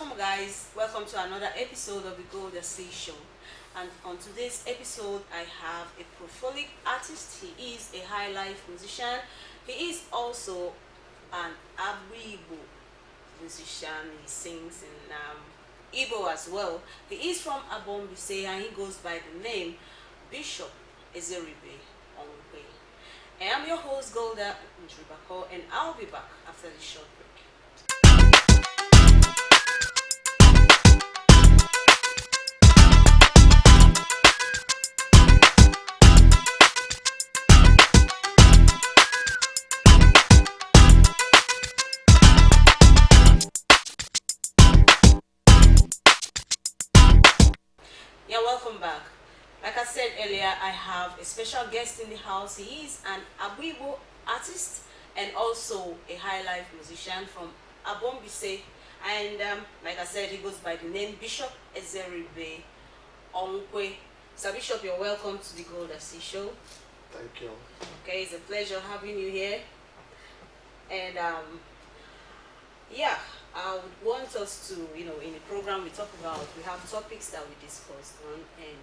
Welcome guys, welcome to another episode of the Golda C Show. And on today's episode I have a prolific artist. He is a Highlife musician. He is also an Igbo musician. He sings in Igbo as well. He is from Agba and he goes by the name Bishop Ezeribe Onwukwe. I am your host Golda Ntruba, and I'll be back after this short break. Yeah, welcome back. Like I said earlier, I have a special guest in the house. He is an Igbo artist and also a Highlife musician from Agba. And like I said, he goes by the name Bishop Ezeribe Onwukwe. So Bishop, you're welcome to the Golda C Show. Thank you. Okay, it's a pleasure having you here. And yeah, I would want us to, in the program we have topics that we discussed on, and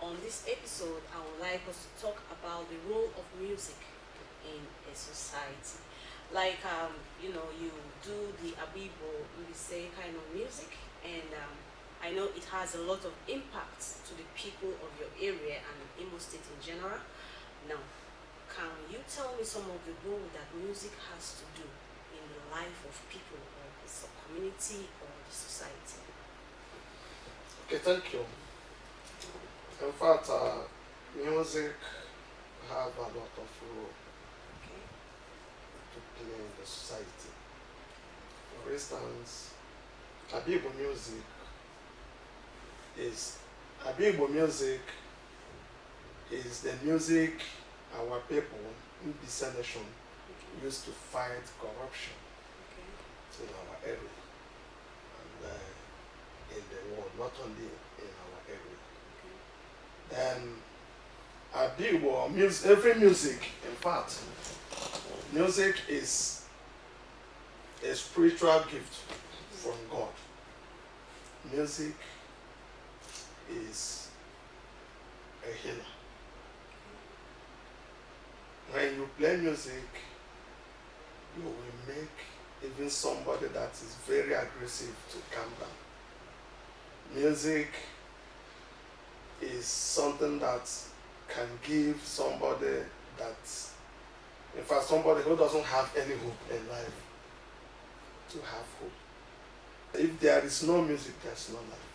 on this episode I would like us to talk about the role of music in a society. Like, you do the Igbo, we say, kind of music, and I know it has a lot of impact to the people of your area and Imo State in general. Now, can you tell me some of the role that music has to do in the life of people or the community or the society? Okay, thank you. In fact, music have a lot of role to play in the society. For instance, Igbo music is the music our people in this nation used to fight corruption in our area and in the world, not only in our area. Every music, in fact, music is a spiritual gift from God. Music is a healer. When you play music, you will make even somebody that is very aggressive to calm down. Music is something that can give somebody somebody who doesn't have any hope in life to have hope. If there is no music, there's no life.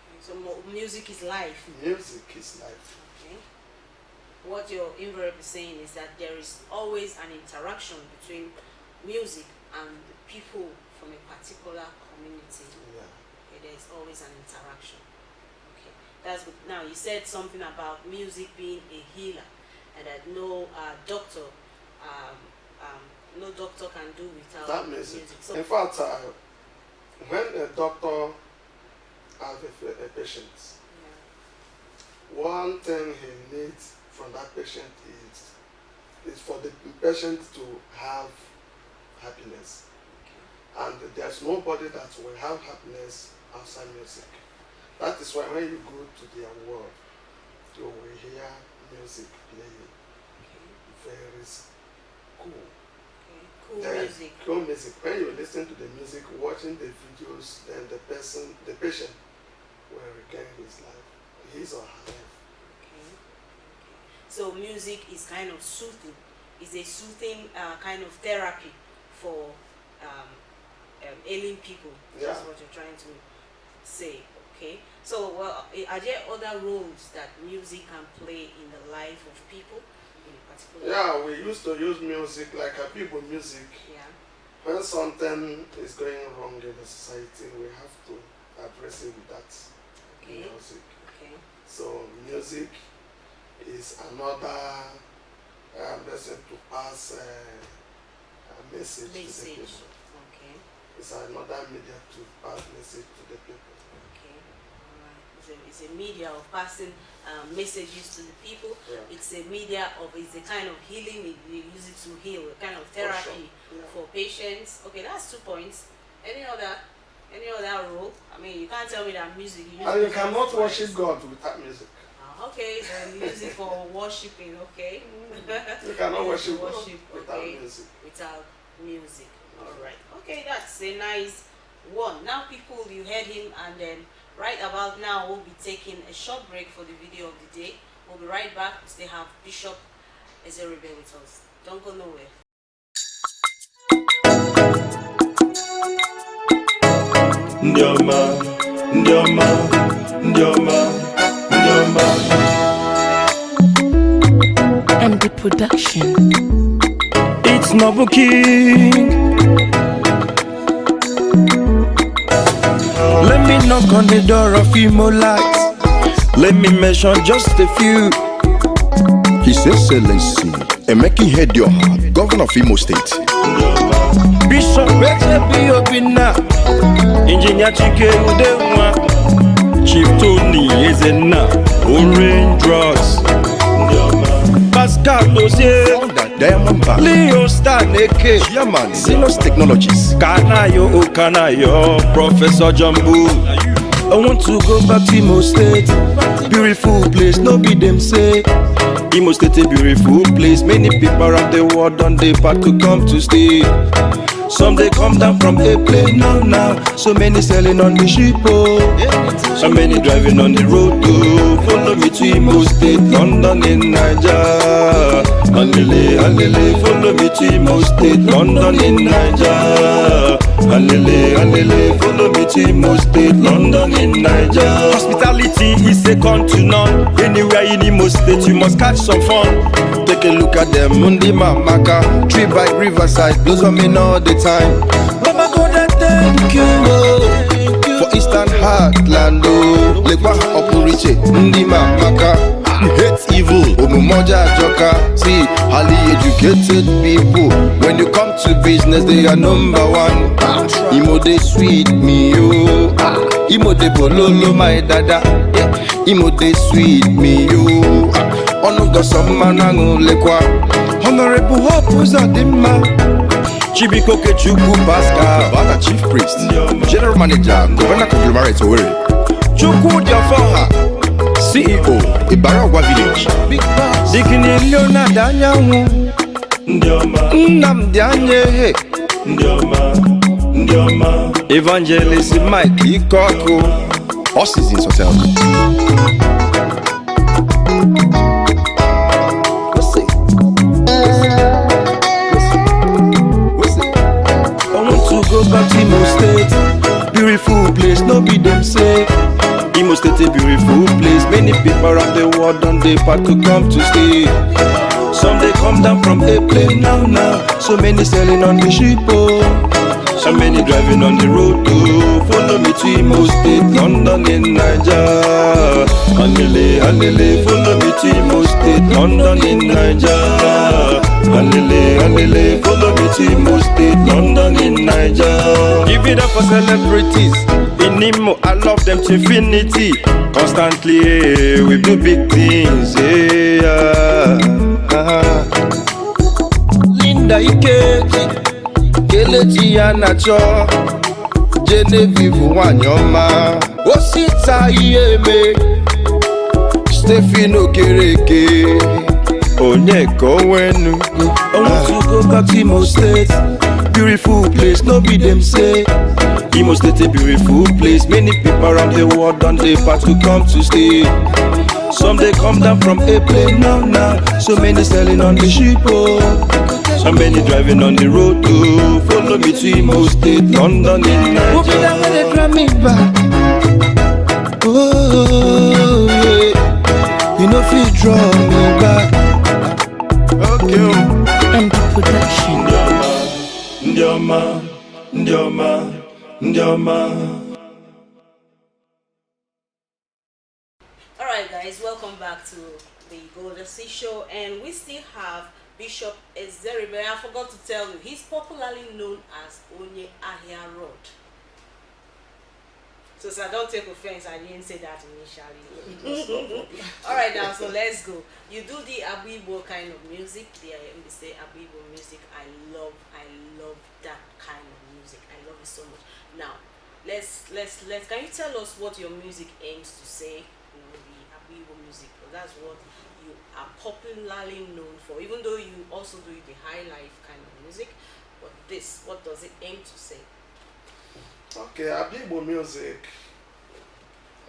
Okay, so music is life. Music is life. Okay. What you're invariably saying is that there is always an interaction between music and the people from a particular community. Yeah. Okay, there is always an interaction. Okay, that's good. Now you said something about music being a healer, and that no doctor can do without that music. So in fact, when a doctor has a patient, one thing he needs from that patient is for the patient to have happiness. And there's nobody that will have happiness outside music. That is why when you go to their world, you will hear music playing. Very cool. Music. Cool music. When you listen to the music, watching the videos, then the patient will regain his life, his or her life. So music is kind of soothing. It's a soothing kind of therapy for ailing people. Yeah. That's what you're trying to say. Okay. So, are there other roles that music can play in the life of people? Yeah, we used to use music like Igbo music. Yeah. When something is going wrong in the society, we have to address it with that music. Okay. So music is another lesson to pass a message to the people. Okay. It's another media to pass message to the people. Okay. All right. It's a media of passing messages to the people. Yeah. It's a media it's a kind of healing. We use it to heal, a kind of therapy for patients. Okay, that's 2 points. Any other? Any other role? I mean, you can't tell me that music. And you cannot worship God without music. Okay, so music for worshiping, okay. You cannot worship without music. Without music. Alright. Okay, that's a nice one. Now people, you heard him, and then right about now we'll be taking a short break for the video of the day. We'll be right back. We still have Bishop Ezeribe with us. Don't go nowhere. Ndioma, Ndioma, Ndioma, Ndioma. And the production. It's Noble King. Let me knock on the door of Imo Lights. Let me mention just a few. His Excellency Emeki Hedioha, Governor of Imo State. Bishop Ezeribe Onwukwe, Engineer Chike Udewa, Chief Tony Ezena, Orange Drugs, Pascal Dozier, Diamond Bank, Leo Staneke, Chairman, Sinos Technologies, Kanayo Okanayo, Professor Jumbo. I want to go back to Imo State. Beautiful place, no be them say. Imo State a beautiful place. Many people around the world on the path to come to stay. Some they come down from a plane now. So many selling on the ship, oh. So many driving on the road, oh. Follow me to Imo State, London in Niger. Alele, alele, follow me to Imo State, London in Niger. Alele, alele, follow me to Imo State, London in Niger. Hospitality is second to none. Anywhere in Imo State, you must catch some fun. take a look at them, Mundi Mamaka, tree by riverside, blossoming all the time. Baba God, I thank you, for Eastern Heartland, oh, Lekwa Opuriche, Mundi Mamaka. Hate evil, Omumoja Joka. See, highly educated people. When you come to business, they are number one. Imo de sweet me, yo. Imo de bololo, my dada. Imo de sweet me, yo. Onuga Samanango Lekwa. Honorable Hope Uzadima. Chibiko Kechuku Pascal, Bana Chief Priest, General Manager, Governor Conglomerate Owerri. Chuku Diafonha, CEO, Ibaragwa Village. Dikini Leonard Anyanwu, Nnamdi Anyehe, Evangelist Mike Ikoko, All Seasons Hotel. I want to go back to Imo State. Beautiful place, no be them say. Imo State a beautiful place. Many people around the world on the path to come to stay. Some they come down from a plane now. So many selling on the ship, oh. So many driving on the road, oh. Follow me to Imo State, London in Niger. Alele, alele, follow me to Imo State, London in Niger. Alele, alele, follow me to Imo State, London in Niger. Give it up for celebrities in Imo, I love them to infinity. Constantly, we do big things, yeah. Linda Ikeji, Kelechi Anacho, Genevieve Wanyoma, Osita Ieme, Stephen Okereke, Onyeko Wenu. I want to go back to Imo State. Beautiful place, no be them say. Imo State a beautiful place. Many people around the world on the path to come to stay. Some they come down from a plane now. So many selling on the ship, oh. So many driving on the road, oh. Follow me to Imo State, London in Niger. We'll be there when they drive me back. Oh, yeah. You know if you draw me back. Okay. And the production. Ndioma, Ndioma, Ndioma. Alright guys, welcome back to the Golda C Show, and we still have Bishop Ezeribe. I forgot to tell you, he's popularly known as Onye Ahia Rod. So sir, don't take offense, I didn't say that initially. Alright now, so let's go. You do the Igbo kind of music, the say Igbo music. I love that kind of music. I love it so much. Now, Can you tell us what your music aims to say? You know, the Igbo music, because that's what you are popularly known for. Even though you also do the high life kind of music, but this, what does it aim to say? Okay, Igbo music,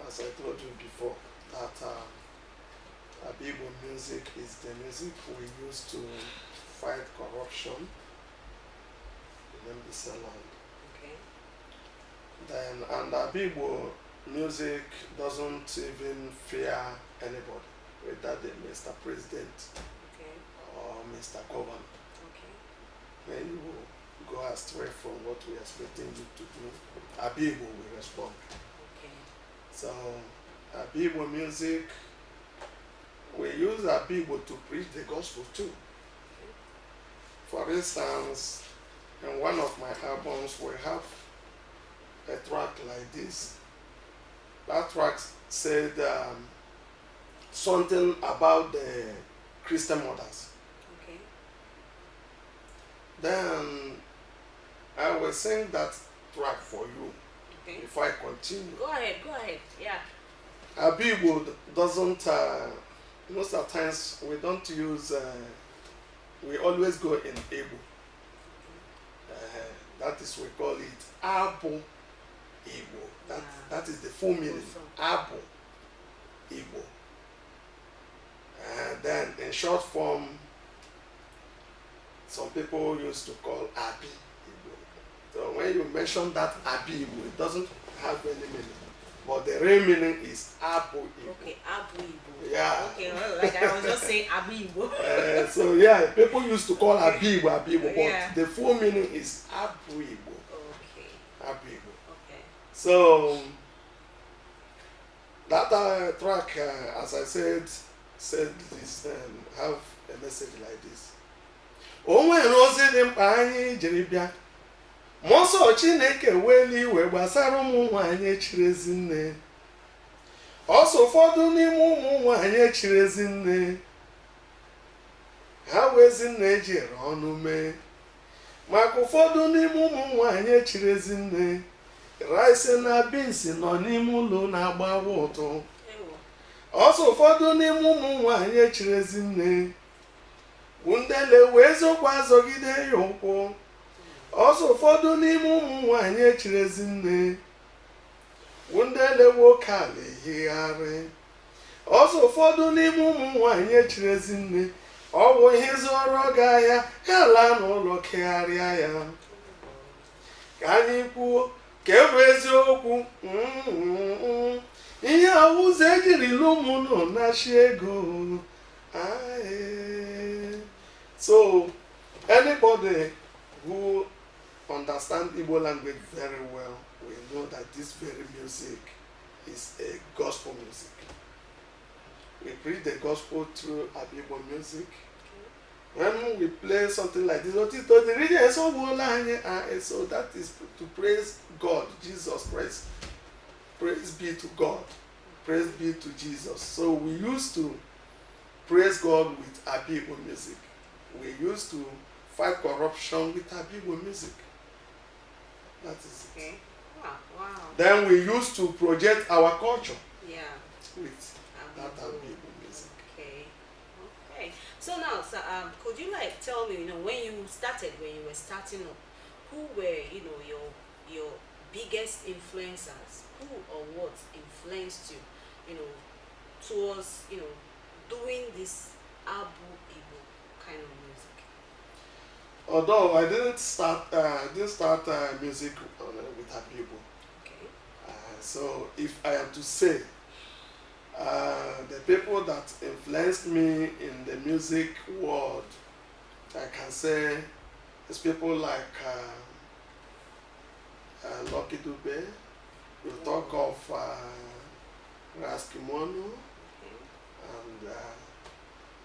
as I told you before, that Igbo music is the music we use to fight corruption in the land. Okay. Then, and Igbo music doesn't even fear anybody, whether they Mr. President Okay. or Mr. Governor. Okay. When you go astray from what we are expecting you to do, Igbo will respond. Okay. So, Igbo music, we use Igbo to preach the gospel too. For instance, in one of my albums, we have a track like this. That track said something about the Christian mothers. Okay. Then I will sing that track for you. Okay. If I continue. Go ahead. Yeah. Igbo doesn't, most of the times we don't use, we always go in Igbo. That is, we call it Abu Igbo. That is the full meaning. Abu Igbo. And then in short form, some people used to call Abi Igbo. So when you mention that Abi Igbo, it doesn't have any meaning. But the real meaning is Abu Igbo. Okay, Abu Igbo. Yeah. Okay, well, like I was just saying Abi Igbo. So yeah, people used to call Abi Igbo, but Yeah. the full meaning is Abu Igbo. Okay. Abu Igbo. Okay. So that track, as I said this, have a message like this. Onwe rozi dị mkpa anyị jiri bịa. Mmụọ Chineke weli iwe gbasara ụmụ nwanyị echiri ezi nne. Ọsọ ụfọdụ n'ime ụmụ nwanyị echiri ezi nne. Ha wee ezi nne ejiri ọnụ mee. Maka ụfọdụ n'ime ụmụ nwanyị echiri ezi nne. Rice na beans nọ n'ime ụlọ na-agba ụtụ. Ọsọ ụfọdụ n'ime ụmụ nwanyị echiri ezi nne. Bụ ndele wee eziokwu azọgide ya ụkwụ. Ọsọ ụfọdụ n'ime ụmụ nwanyị echiri ezi nne. Bụ ndele nwoke ala ehigharị. Ọsọ ụfọdụ n'ime ụmụ nwanyị echiri ezi nne. Ọ bụ ihe zụrụ ga ya, ya laa n'ụlọ kegharịa ya. Ka anyị kwuo ka e bụ eziokwu. Ihe awụzọ ejirila ụmụ nọ na-achị ego. So anybody who understands Igbo language very well will know that this very music is a gospel music. We preach the gospel through Igbo music. When we play something like this, so that is to praise God, Jesus Christ. Praise be to God. Praise be to Jesus. So we used to praise God with Igbo music. We used to fight corruption with Igbo music. That is it. Okay. Wow. Then we used to project our culture Yeah. with that Igbo music. Okay. So now, could you tell me, when you were starting up, who were, your biggest influencers? Who or what influenced you, towards, doing this Abu Igbo kind of music? Although I didn't start music with Abu Igbo. Okay. So if I am to say, the people that influenced me in the music world, I can say it's people like Lucky Dube. We talk of Raskimono, and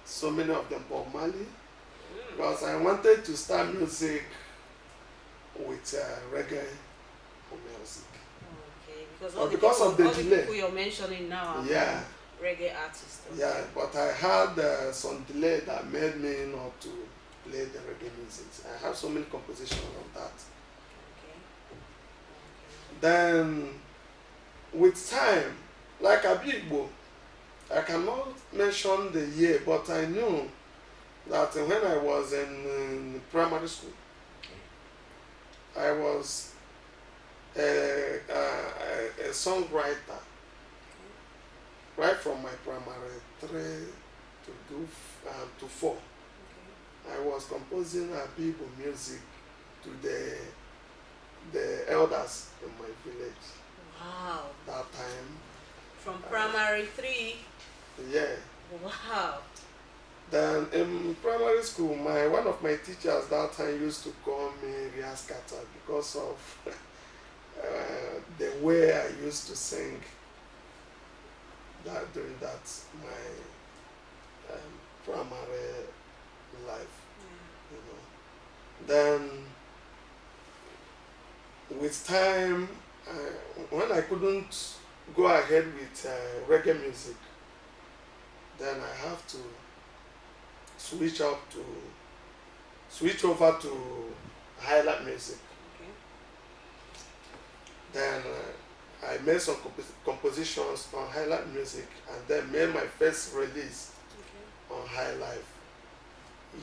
so many of them, Bob Marley. Because I wanted to start music with reggae music. Okay, because of the all delay. The people you're mentioning now are Yeah. reggae artists. Okay. Yeah, but I had some delay that made me not to play the reggae music. I have so many compositions of that. Okay. Then, with time, like Igbo, I cannot mention the year, but I knew that when I was in primary school, I was a songwriter, right from my primary 3 to 4. I was composing Igbo music to the elders in my village. Wow. That time. From primary 3. Yeah. Wow. Then in primary school, one of my teachers that time used to call me Riaskata because of the way I used to sing that during that my primary life. You know. Then with time, when I couldn't go ahead with reggae music, then I have to switch over to Highlife music. Okay. Then I made some compositions on Highlife music, and then made my first release on Highlife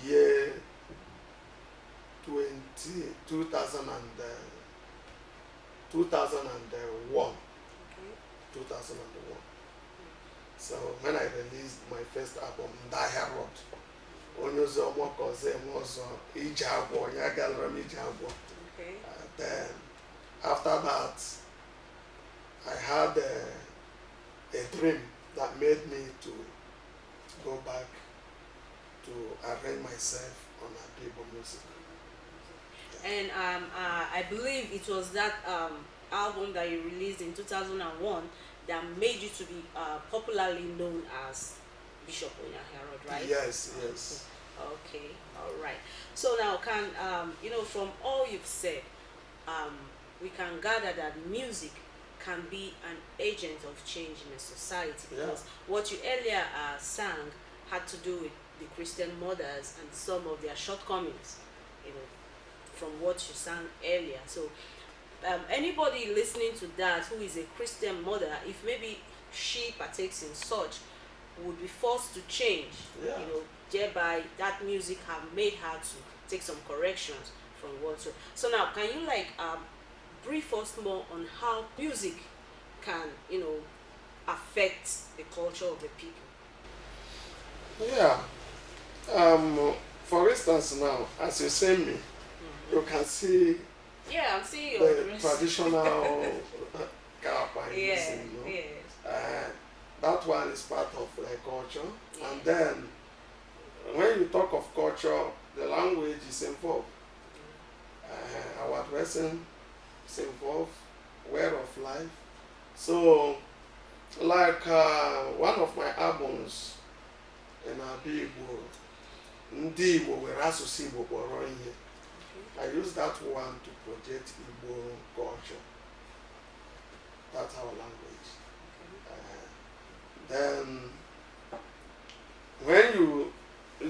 year 2001. 2001. So when I released my first album, Onye Ahia Rod, Onye Ahia. Then after that, I had a dream that made me to go back to arrange myself on Igbo music. And I believe it was that album that you released in 2001 that made you to be popularly known as Bishop Onye Ahia Rod, right? Yes, yes. Okay, all right. So now, can from all you've said, we can gather that music can be an agent of change in a society, because what you earlier sang had to do with the Christian mothers and some of their shortcomings, from what you sang earlier. So anybody listening to that who is a Christian mother, if maybe she partakes in such, would be forced to change, thereby that music have made her to take some corrections from what. So now, can you brief us more on how music can, affect the culture of the people? Yeah. For instance, now, as you say me, you can see. Yeah, I'm seeing the traditional Kappa. Yes. That one is part of the culture. Yeah. And then, when you talk of culture, the language is involved. Our dressing is involved, way of life. So, one of my albums in Igbo, Ndi Igbo were asụsụ Igbo kpọrọ ihe. I use that one to project Igbo culture. That's our language. Then,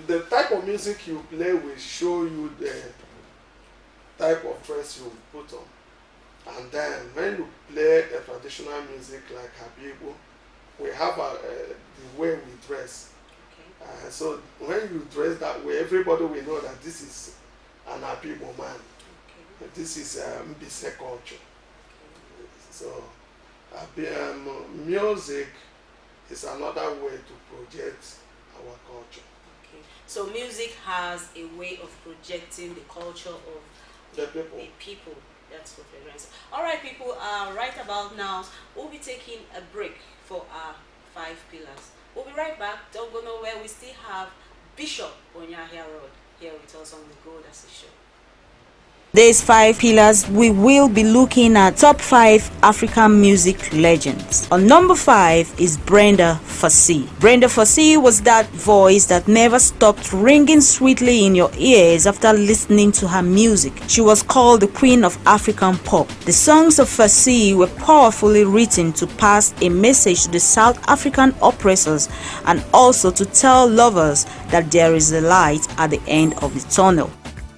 the type of music you play will show you the type of dress you put on. And then, when you play a traditional music like Igbo, we have the way we dress. Okay. So, when you dress that way, everybody will know that this is an Igbo man. Okay. This is Mbise culture. Okay. So, music is another way to project our culture. Okay. So, music has a way of projecting the culture of the people. That's what we're going to say. All right, people. Right about now, we'll be taking a break for our 5 pillars. We'll be right back. Don't go nowhere. We still have Bishop Onye Ahia Rod here with us on the Golda C Show. These 5 pillars, we will be looking at top 5 African music legends. On number 5 is Brenda Fassie. Brenda Fassie was that voice that never stopped ringing sweetly in your ears after listening to her music. She was called the Queen of African Pop. The songs of Fassie were powerfully written to pass a message to the South African oppressors and also to tell lovers that there is a light at the end of the tunnel.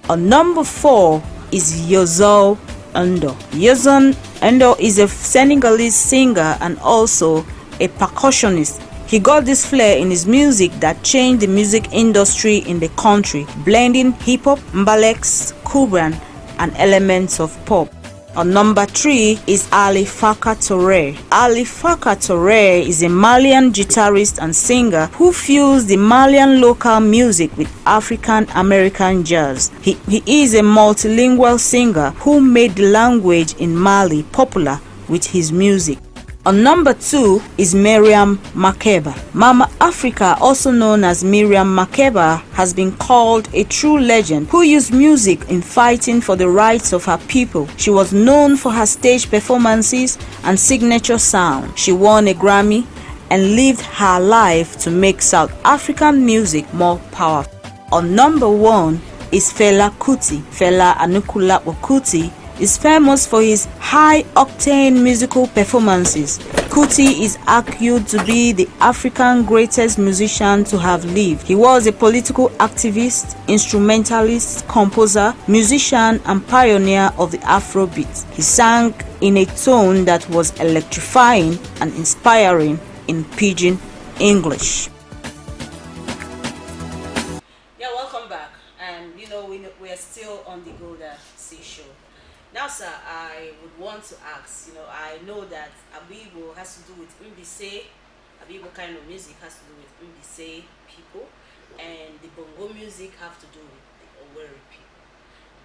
On number 4 is Yozo Endo. Yozon Endo is a Senegalese singer and also a percussionist. He got this flair in his music that changed the music industry in the country, blending hip-hop, mbalex, Cuban, and elements of pop. On number 3 is Ali Farka Touré. Ali Farka Touré is a Malian guitarist and singer who fused the Malian local music with African American jazz. He is a multilingual singer who made the language in Mali popular with his music. On number 2 is Miriam Makeba. Mama Africa, also known as Miriam Makeba, has been called a true legend who used music in fighting for the rights of her people. She was known for her stage performances and signature sound. She won a Grammy and lived her life to make South African music more powerful. On number 1 is Fela Kuti. Fela Anikulapo Kuti is famous for his high-octane musical performances. Kuti is argued to be the African greatest musician to have lived. He was a political activist, instrumentalist, composer, musician, and pioneer of the Afrobeat. He sang in a tone that was electrifying and inspiring in Pidgin English. Yeah, welcome back. And we are still on the Golda C Show. Now, sir, I would want to ask, I know that Abibo has to do with Mbise, Abibo kind of music has to do with Mbise people, and the Bongo music have to do with the Owerri people.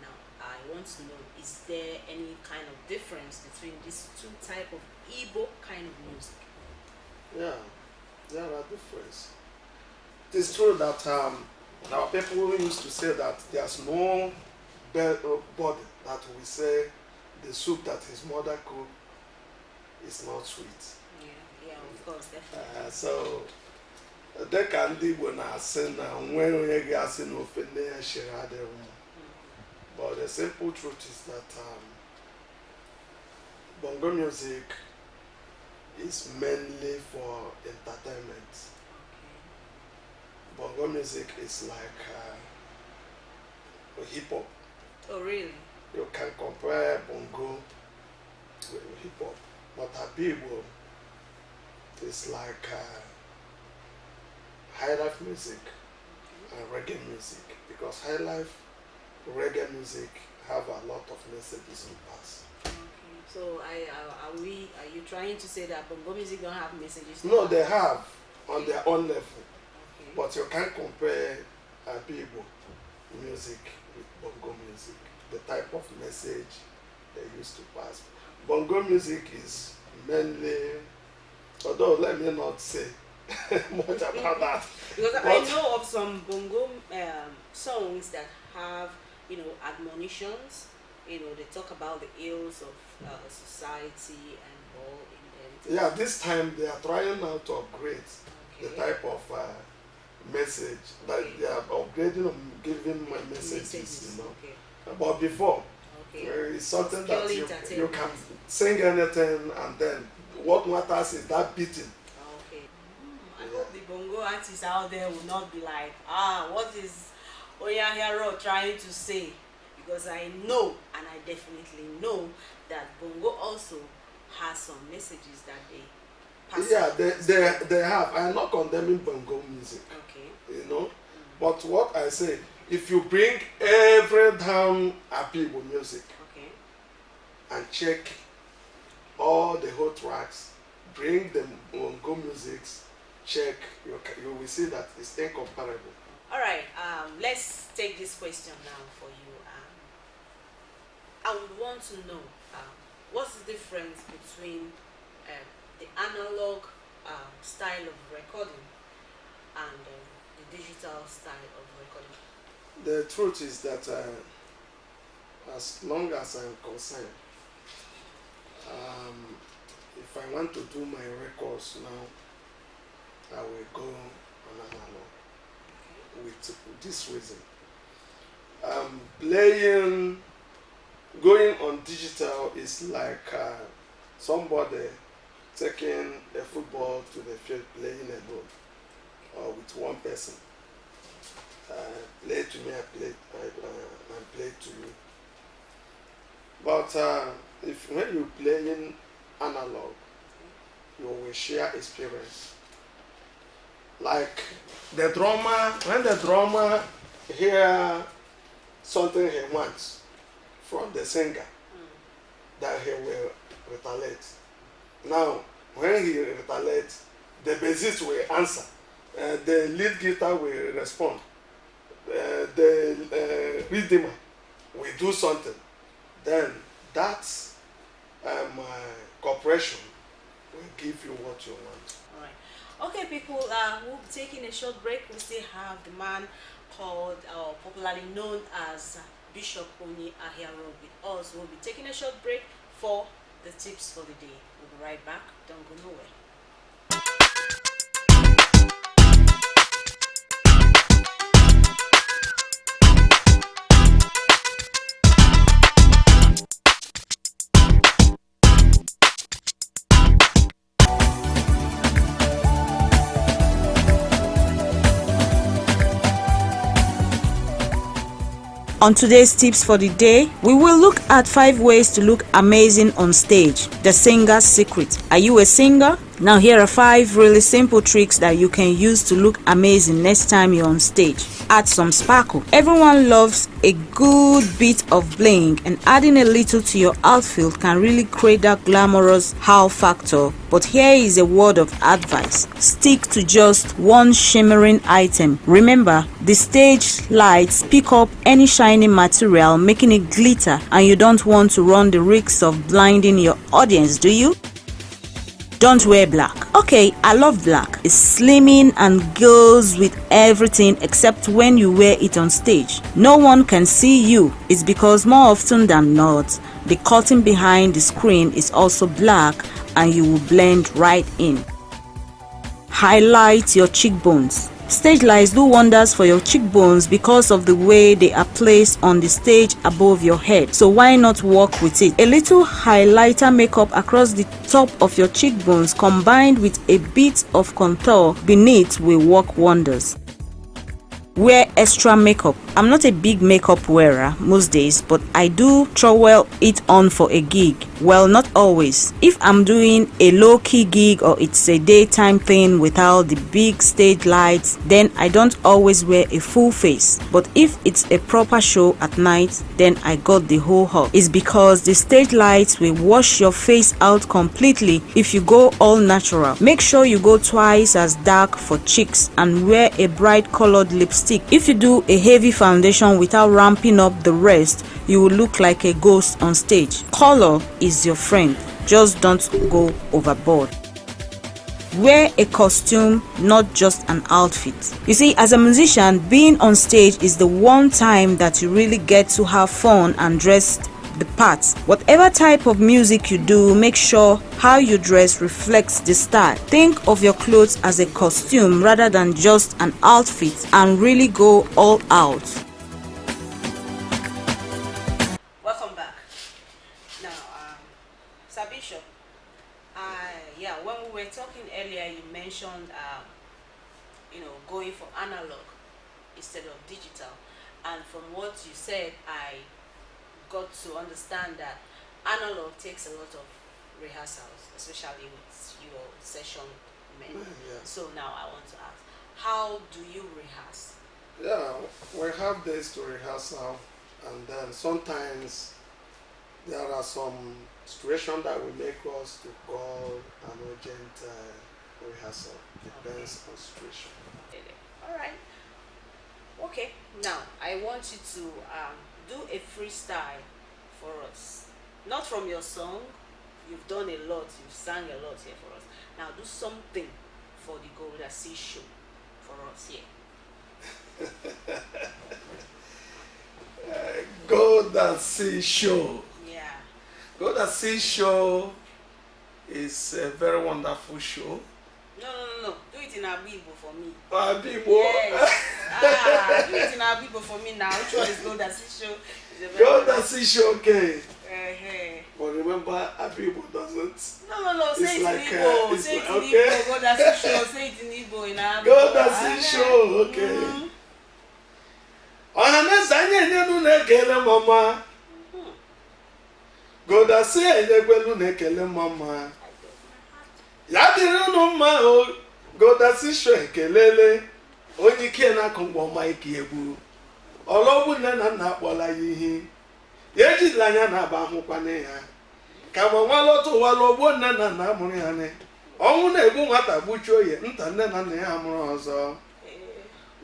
Now, I want to know, is there any kind of difference between these two types of Igbo kind of music? Yeah, there are differences. It is true that our people used to say that there's no body that we say the soup that his mother cooked is not sweet. Yeah, of course, definitely. So they can do when I say now when we get seen offended and share them. But the simple truth is that Bongo music is mainly for entertainment. Bongo music is like hip hop. Oh, really? You can compare Bongo with hip hop, but Abibo is like Highlife music and reggae music, because Highlife reggae music have a lot of messages to pass. Okay. So are you trying to say that Bongo music don't have messages? No, they have on their own level, okay. But you can't compare Abibo music with Bongo music. The type of message they used to pass. Bongo music is mainly, although let me not say much about that. Because I know of some Bongo songs that have, admonitions. They talk about the ills of society and all in them. Yeah, this time they are trying now to upgrade the type of message that they are upgrading and giving my messages. Okay. But before, Okay. it's something that you entertainment. can sing anything, and then what matters is that beating. Okay. I hope the Bongo artists out there will not be like, what is Onye Ahia Rod trying to say? Because I know, and I definitely know, that Bongo also has some messages that they pass. Yeah, they have. I'm not condemning Bongo music. Okay. But what I say, if you bring every damn Abibo music, Okay. and check all the whole tracks, bring the Bongo musics, check, you will see that it's incomparable. All right. Let's take this question now for you. I would want to know what's the difference between the analog style of recording and the digital style of recording. The truth is that as long as I'm concerned, if I want to do my records now, I will go on analog with this reason. Going on digital is like somebody taking a football to the field, playing alone, or with one person. Play to me, I play to you. But if when you play in analog, you will share experience. Like the drummer, when the drummer hear something he wants from the singer, that he will retaliate. Now, when he retaliates, the bassist will answer, the lead guitar will respond, the rhythm will do something. Then that cooperation will give you what you want. All right. Okay, people, we'll be taking a short break. We still have the man called, popularly known as Bishop Onye Ahia Rod with us. We'll be taking a short break for the tips for the day. We'll be right back. Don't go nowhere. On today's tips for the day, we will look at 5 ways to look amazing on stage. The singer's secret. Are you a singer? Now here are 5 really simple tricks that you can use to look amazing next time you're on stage. Add some sparkle. Everyone loves a good bit of bling, and adding a little to your outfit can really create that glamorous wow factor. But here is a word of advice. Stick to just one shimmering item. Remember, the stage lights pick up any shiny material, making it glitter, and you don't want to run the risk of blinding your audience, do you? Don't wear black. Okay, I love black. It's slimming and goes with everything except when you wear it on stage. No one can see you. It's because more often than not, the curtain behind the screen is also black and you will blend right in. Highlight your cheekbones. Stage lights do wonders for your cheekbones because of the way they are placed on the stage above your head. So why not work with it? A little highlighter makeup across the top of your cheekbones combined with a bit of contour beneath will work wonders. Wear extra makeup. I'm not a big makeup wearer most days, but I do trowel it on for a gig. Well, not always. If I'm doing a low-key gig or it's a daytime thing without the big stage lights, then I don't always wear a full face. But if it's a proper show at night, then I got the whole hug. It's because the stage lights will wash your face out completely if you go all natural. Make sure you go twice as dark for cheeks and wear a bright colored lipstick. If you do a heavy foundation without ramping up the rest, you will look like a ghost on stage. Color is your friend, just don't go overboard. Wear a costume, not just an outfit. You see, as a musician, being on stage is the one time that you really get to have fun and dress the part. Whatever type of music you do, make sure how you dress reflects the style. Think of your clothes as a costume rather than just an outfit and really go all out. Welcome back. Now, Sir Bishop, yeah, when we were talking earlier, you mentioned, going for analog instead of digital. And from what you said, I got to understand that analog takes a lot of rehearsals, especially with your session men. Yeah. So now I want to ask, how do you rehearse? Yeah, we have days to rehearse now, and then sometimes there are some situations that will make us to call an urgent rehearsal. Depends on situation. All right. Okay. Now I want you to do a freestyle for us. Not from your song. You've done a lot. You've sang a lot here for us. Now do something for the Golda C Show for us here. Golda C Show. Yeah. Golda C Show is a very wonderful show. No. Do it in Igbo for me. Igbo. Yes. Do it in Igbo for me now. Which one is Golda C Show? Golda C Show, okay. But remember, Igbo doesn't. No. Say it like, in Igbo. Say it in Igbo. Golda C Show. Say it in Igbo. In Igbo. Golda C Show, okay. Ọhaneze anyị enye nu na-egere mama. Golda C enyekwelu na-ekele mma. Ya dịrị unu mma o. Golda C Show ekelele onye ike na-akụ ngwọma ike egwu. Ọlọgbu nne na nna akpọla ya ihe. Ya ejidela anya na-aba ahụkwana ya. Ka ma nwa lọta ụwa lọgbuo nne na nna amụrụ ya ne. Ọnwụ na-egbu nwata gbuchie oye nta nne na nna ya amụrụ ọzọ.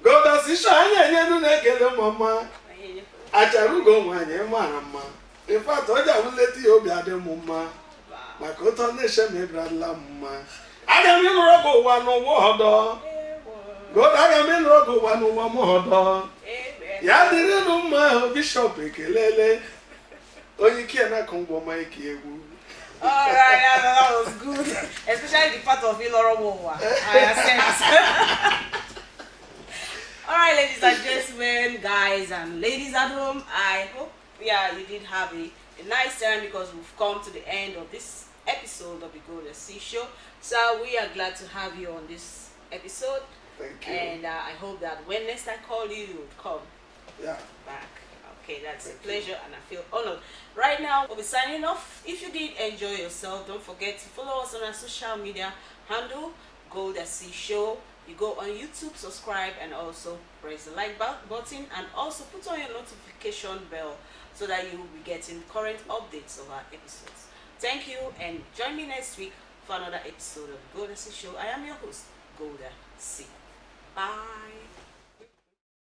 Golda C Show anya enyenu na-ekele mma. Achara ugo nwanyị mara mma. In fact, ọ ji leta ya obi adị m mma maka ụtọ na-eche ma ịbịarala m mma. Aga m ịlụrụ ọgụ ụwa n'ụwa ọdọ. Golda aga m ịlụrụ ọgụ ụwa n'ụwa m ọdọ. Ya dịrị unu mma Bishop ekelele onye ike na-akụ ngwọma ike egwu. Alright, that was good. Especially the part of Ilorowowa. I accept. Alright, ladies and gentlemen, guys and ladies at home, I hope you did have a nice time because we've come to the end of this episode of the Golda C Show. So we are glad to have you on this episode. Thank you. And I hope that when next I call you, you would come back. Okay, that's a pleasure and I feel honored. Right now, we'll be signing off. If you did enjoy yourself, don't forget to follow us on our social media handle, Golda C Show. You go on YouTube, subscribe, and also press the like button, and also put on your notification bell so that you will be getting current updates of our episodes. Thank you, and join me next week for another episode of Golda C Show. I am your host, Golda C. Bye.